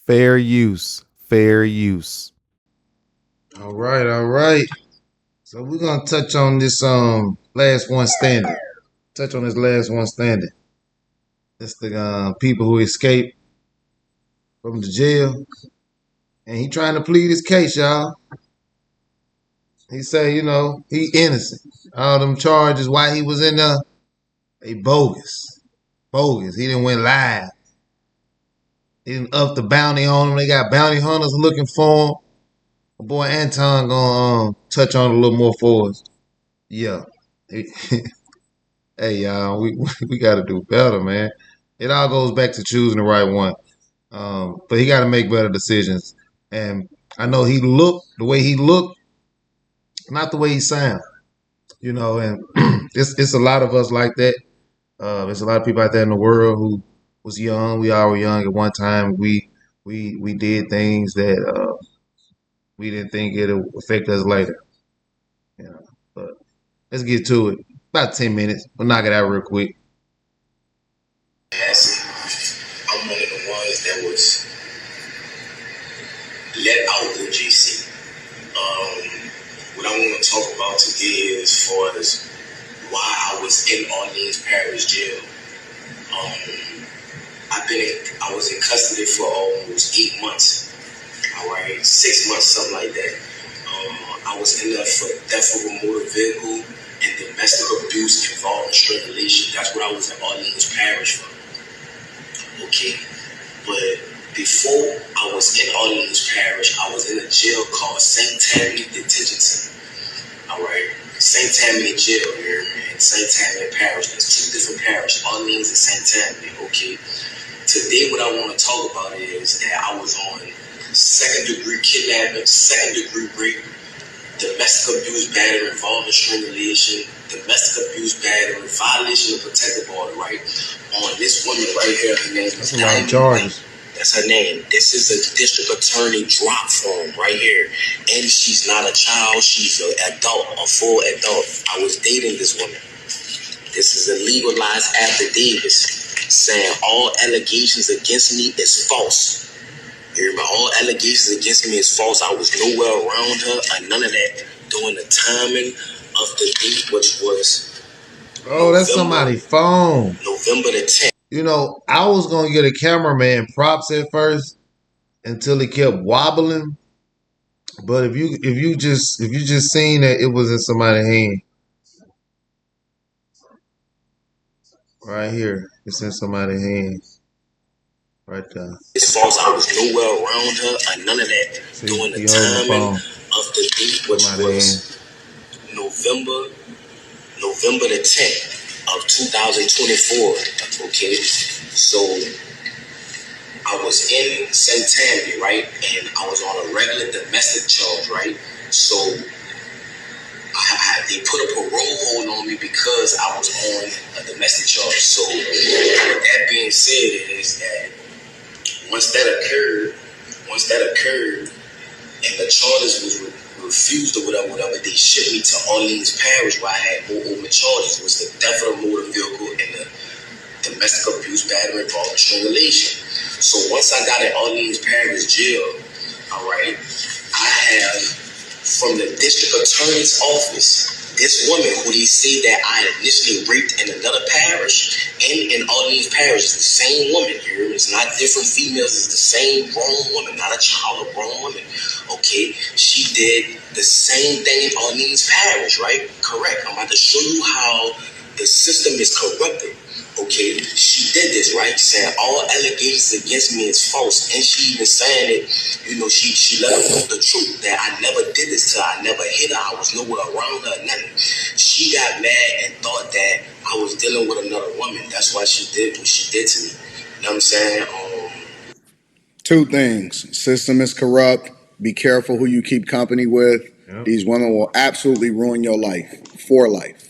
Fair use. Fair use. All right, all right. So we're gonna touch on this last one standing. Touch on this last one standing. It's the people who escaped from the jail, and he trying to plead his case, y'all. He say, he innocent. All them charges why he was in there, they bogus, bogus. He didn't win live. He didn't up the bounty on him. They got bounty hunters looking for him. My boy Anton gonna touch on it a little more for us. Yeah. Hey y'all, we got to do better, man. It all goes back to choosing the right one. But he got to make better decisions. And I know he looked the way he looked, not the way he sound. And it's a lot of us like that. There's a lot of people out there in the world who was young. We all were young at one time. We did things that we didn't think it'll affect us later. But let's get to it. About 10 minutes. We'll knock it out real quick. I'm one of the ones that was let out of GC. What I want to talk about today is as far as why I was in Orleans Parish Jail. I was in custody for almost 8 months. All right, 6 months, something like that. I was in there for theft of a motor vehicle and domestic abuse involving strangulation. That's what I was in Orleans Parish for. Okay, but before I was in Orleans Parish, I was in a jail called St. Tammany Detention Center. All right, St. Tammany Jail here and St. Tammany Parish. There's two different parishes, Orleans and St. Tammany. Okay, today what I want to talk about is that I was on second-degree kidnapping, second-degree rape, domestic abuse, battery involving strangulation, domestic abuse, battery, violation of protective order, right? On this woman right here, her name is Diamond. That's her name. This is a district attorney drop form right here. And she's not a child. She's an adult, a full adult. I was dating this woman. This is a legalized affidavit saying all allegations against me is false. You remember, all allegations against me is false. I was nowhere around her or none of that during the timing of the date, which was that's somebody's phone. November the 10th. I was gonna get a cameraman props at first until it kept wobbling. But if you just seen that it was in somebody's hand. Right here. It's in somebody's hand. Right there. It's false. I was nowhere around her or none of that during the timing of the date, which was November the 10th of 2024. Okay, so I was in St. Tammany, right, and I was on a regular domestic charge, right. So they put a parole hold on me because I was on a domestic charge. So with that being said, is that once that occurred, and the charges was refused or whatever, they shipped me to Orleans Parish where I had more charges. It was the theft of a motor vehicle and the domestic abuse, battery, involving strangulation. So once I got in Orleans Parish Jail, all right, I have from the district attorney's office, this woman who they say that I initially raped in another parish and in Orleans Parish is the same woman here. It's not different females. It's the same grown woman, not a child, a grown woman. Okay, she did the same thing in Orleans Parish, right? Correct. I'm about to show you how the system is corrupted. Okay, she did this, right? Saying all allegations against me is false, and she even saying it. She let her know the truth that I never did this to her. I never hit her. I was nowhere around her. Nothing. She got mad and thought that I was dealing with another woman. That's why she did what she did to me. You know what I'm saying? Two things: system is corrupt. Be careful who you keep company with. Yep. These women will absolutely ruin your life for life.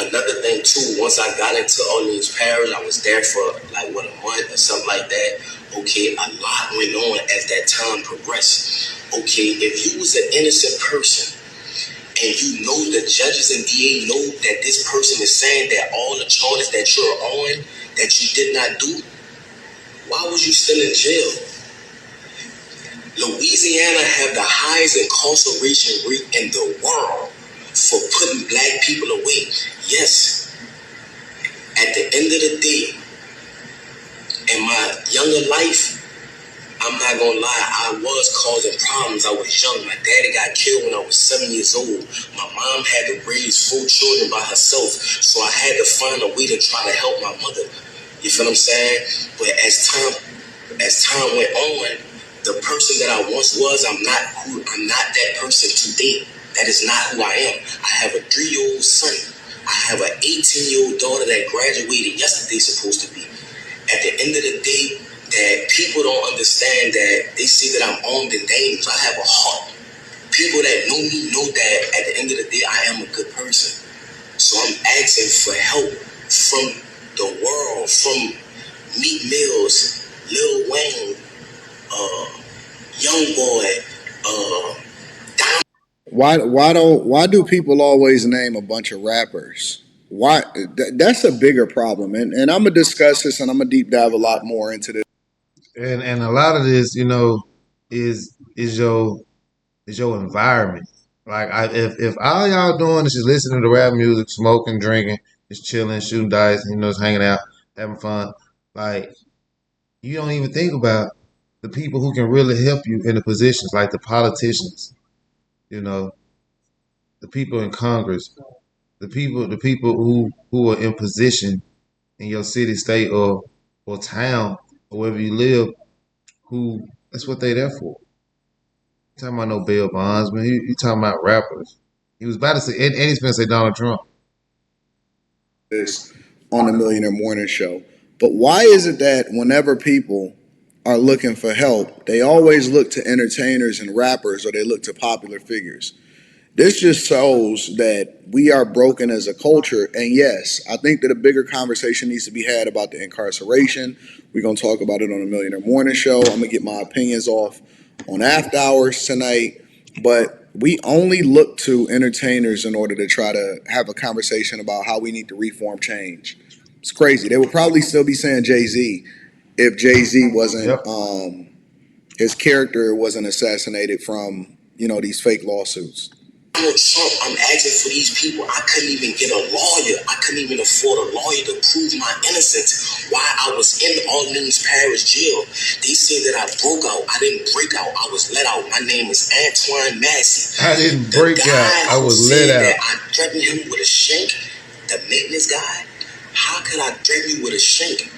Another thing too, once I got into Orleans Parish, I was there for a month or something like that. Okay, a lot went on as that time progressed. Okay, if you was an innocent person and you know the judges and DA know that this person is saying that all the charges that you're on that you did not do, Why was you still in jail? Louisiana have the highest incarceration rate in the world for putting black people away. Yes, at the end of the day, in my younger life, I'm not gonna lie, I was causing problems. I was young. My daddy got killed when I was 7 years old. My mom had to raise 4 children by herself, so I had to find a way to try to help my mother. You feel what I'm saying? But as time went on, the person that I once was, I'm not that person today. That is not who I am. I have a 3-year-old son. I have an 18-year-old daughter that graduated yesterday, supposed to be. At the end of the day, that people don't understand that they see that I'm armed and dangerous. I have a heart. People that know me know that at the end of the day, I am a good person. So I'm asking for help from the world, from Meat Mills, Lil Wayne, Young Boy, Why do people always name a bunch of rappers? Why that's a bigger problem, and I'm gonna discuss this, and I'm gonna deep dive a lot more into this. And a lot of this, is your environment. Like if all y'all doing is just listening to rap music, smoking, drinking, just chilling, shooting dice, just hanging out, having fun, like you don't even think about the people who can really help you in the positions, like the politicians, you know, the people in Congress, the people who are in position in your city, state, or town, or wherever you live, who that's what they there for. You talking about no bail bonds, man. You talking about rappers. He was about to say, and he's going to say Donald Trump. This on the Millionaire Morning Show. But why is it that whenever people are looking for help, they always look to entertainers and rappers, or they look to popular figures? This just shows that we are broken as a culture. And yes, I think that a bigger conversation needs to be had about the incarceration. We're going to talk about it on the Millionaire Morning Show. I'm going to get my opinions off on after hours tonight. But we only look to entertainers in order to try to have a conversation about how we need to reform change. It's crazy. They would probably still be saying Jay-Z if Jay-Z wasn't, Yep. his character wasn't assassinated from, these fake lawsuits. Donald Trump, I'm asking for these people. I couldn't even get a lawyer. I couldn't even afford a lawyer to prove my innocence while I was in Orleans Parish Jail. They said that I broke out. I didn't break out. I was let out. My name is Antoine Massy. I didn't The break out. guy I who was let said out. that I threatened him with a shank, the maintenance guy, how could I threaten you with a shank?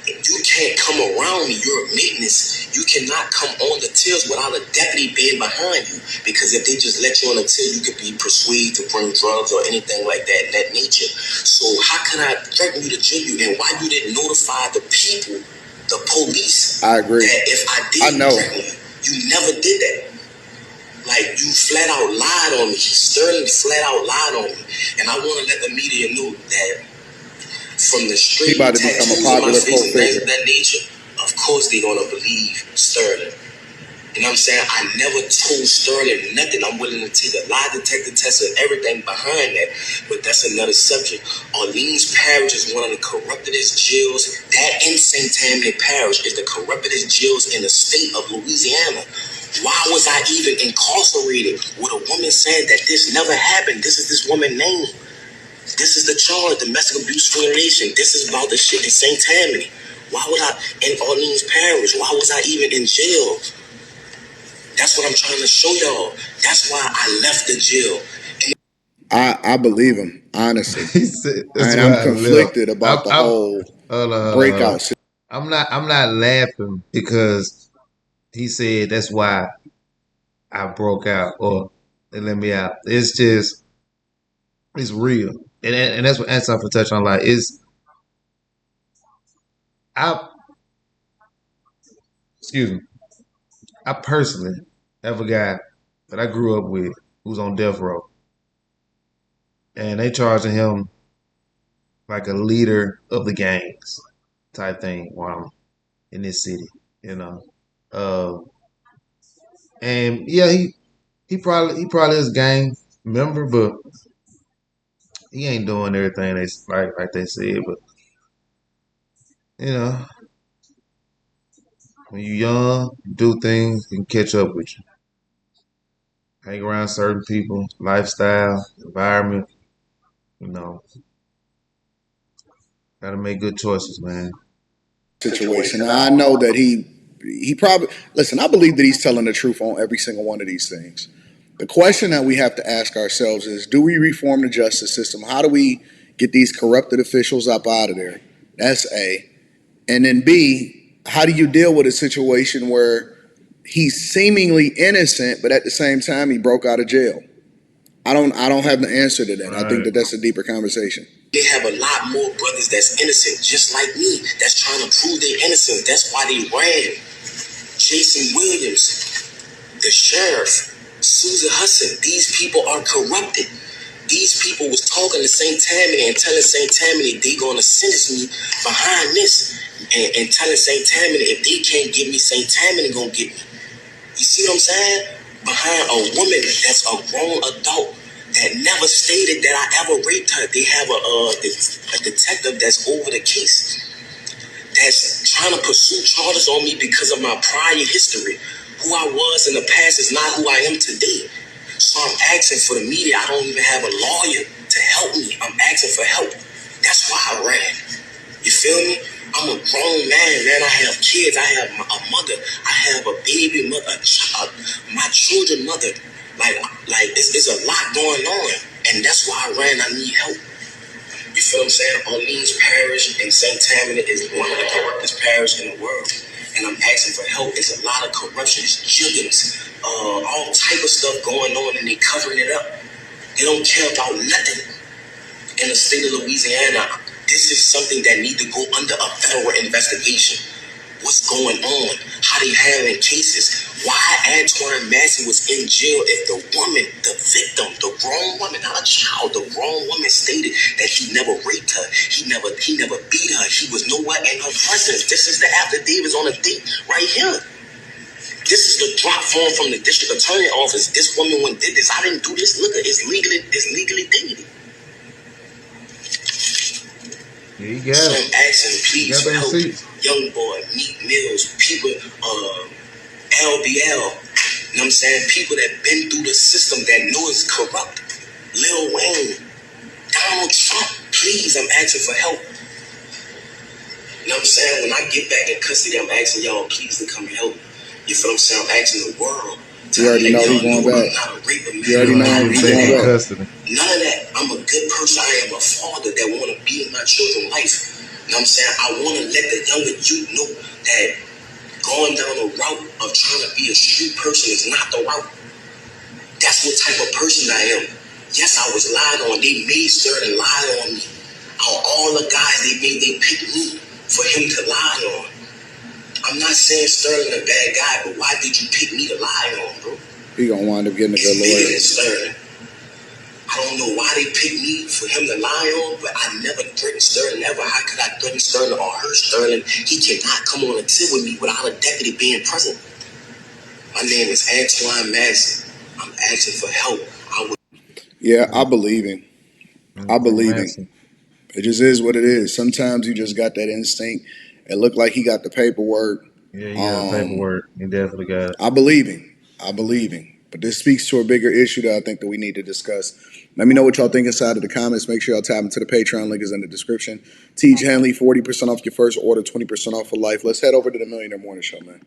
You can't come around me. You're a maintenance. You cannot come on the tills without a deputy being behind you. Because if they just let you on the till, you could be persuaded to bring drugs or anything like that in that nature. So how can I threaten you to jail you? And why you didn't notify the people, the police, I agree. that if I did I know. threaten you, you never did that. Like, you flat out lied on me. Sterling flat out lied on me. And I want to let the media know that from the He straight about to become a tattoos on my popular face cult and things of figure. that nature, of course they're gonna believe Sterling. You know what I'm saying? I never told Sterling nothing. I'm willing to take a lie detector test and everything behind that, but that's another subject. Orleans Parish is one of the corruptedest jails. That and St. Tammany Parish is the corruptedest jails in the state of Louisiana. Why was I even incarcerated with a woman saying that this never happened? This is this woman's name. This is the charge, domestic abuse violation. This is about the shit in St. Tammany. Why would I, in Orleans Parish, why was I even in jail? That's what I'm trying to show y'all. That's why I left the jail. I believe him, honestly. He said that's And why I'm I left. conflicted I'm, about the I'm whole hold on, hold on, hold on. breakout. I'm not laughing because he said that's why I broke out or they let me out. It's real, and that's what Anton for touch on. Like, I excuse me. I personally have a guy that I grew up with who's on death row, and they charging him like a leader of the gangs type thing while I'm in this city, you know. Uh, and yeah, he probably is a gang member, but he ain't doing everything they like they said. But you know, When you young, you do things can catch up with you. Hang around certain people, lifestyle, environment. You know, gotta make good choices, man. Situation. Now, I know that he probably listen. I believe that he's telling the truth on every single one of these things. The question that we have to ask ourselves is: do we reform the justice system? How do we get these corrupted officials up out of there? That's A. And then B, how do you deal with a situation where he's seemingly innocent, but at the same time he broke out of jail? I don't have the answer to that. I think Right. that that's a deeper conversation. They have a lot more brothers that's innocent, just like me, that's trying to prove their innocence. That's why they ran. Jason Williams, the sheriff, Susan Hudson, these people are corrupted. These people was talking to St. Tammany and telling St. Tammany they gonna sentence me behind this, and telling St. Tammany if they can't give me, St. Tammany gonna get me. You see what I'm saying? Behind a woman that's a grown adult that never stated that I ever raped her. They have a detective that's over the case that's trying to pursue charges on me because of my prior history. Who I was in the past is not who I am today. So I'm asking for the media. I don't even have a lawyer to help me. I'm asking for help. That's why I ran. You feel me? I'm a grown man. I have kids. I have a mother. I have a baby mother, a child, my children mother. Like it's a lot going on. And that's why I ran. I need help. You feel what I'm saying? Orleans Parish and St. Tammany is one of the corruptest parishes in the world. And I'm asking for help. It's a lot of corruption. It's jiggins, all type of stuff going on, and they covering it up. They don't care about nothing in the state of Louisiana. This is something that needs to go under a federal investigation. What's going on? How they handling cases? Why Antoine Massy was in jail if the woman, the victim, the grown woman, not a child, the grown woman stated that he never raped her, he never beat her, he was nowhere in her presence. This is the affidavits on the date right here. This is the drop form from the district attorney office. This woman went did this. I didn't do this. Look, it's legally dated. Yeah, you got So it. I'm asking, You please, got for the help. receipts. Young boy, Meek Mills, people, LBL, you know what I'm saying? People that been through the system that know it's corrupt. Lil Wayne, Donald Trump, please, I'm asking for help. You know what I'm saying? When I get back in custody, I'm asking y'all please to come and help. You feel what I'm saying? I'm asking the world to You already let know he y'all going know back. I'm not a raper, man. You already I'm know not he beating going Take in that. back. custody. None of that. I'm a good person. I am a father that want to be in my children's life. You know what I'm saying? I want to let the younger youth know that going down the route of trying to be a street person is not the route. That's what type of person I am. Yes, I was lied on. They made certain lie on me. All the guys they picked me for him to lie on. I'm not saying Sterling a bad guy, but why did you pick me to lie on, bro? He gonna wind up getting a It's good bigger lawyer. than Sterling. I don't know why they picked me for him to lie on, but I never threatened Sterling ever. How could I threaten Sterling or hurt Sterling? He cannot come on a tip with me without a deputy being present. My name is Antoine Massy. I'm asking for help. Yeah, I believe him. I Anything believe him. Massey. It just is what it is. Sometimes you just got that instinct. It looked like he got the paperwork. Yeah, you got the paperwork. You definitely got it. I believe him. I believe him. But this speaks to a bigger issue that I think that we need to discuss. Let me know what y'all think inside of the comments. Make sure y'all tap into the Patreon. Link is in the description. Teach Hanley, 40% off your first order, 20% off for life. Let's head over to the Millionaire Morning Show, man.